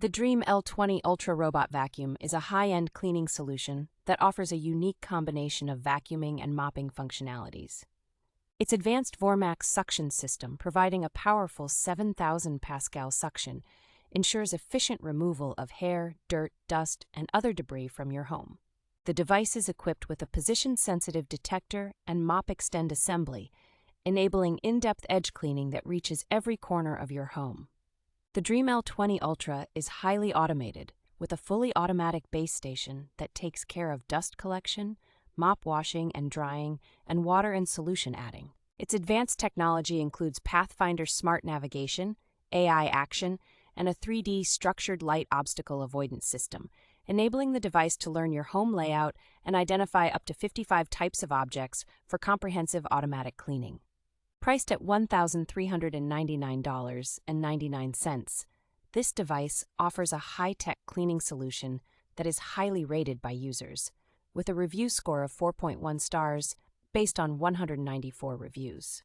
The Dreame L20 Ultra robot vacuum is a high-end cleaning solution that offers a unique combination of vacuuming and mopping functionalities. Its advanced Vormax Suction System, providing a powerful 7,000 pascal suction, ensures efficient removal of hair, dirt, dust, and other debris from your home. The device is equipped with a position-sensitive detector and Mop-Extend assembly, enabling in-depth edge cleaning that reaches every corner of your home. The Dreame L20 Ultra is highly automated, with a fully automatic base station that takes care of dust collection, mop washing and drying, and water and solution adding. Its advanced technology includes Pathfinder Smart Navigation, AI action, and a 3D structured light obstacle avoidance system, enabling the device to learn your home layout and identify up to 55 types of objects for comprehensive automatic cleaning. Priced at $1,399.99, this device offers a high-tech cleaning solution that is highly rated by users, with a review score of 4.1 stars based on 194 reviews.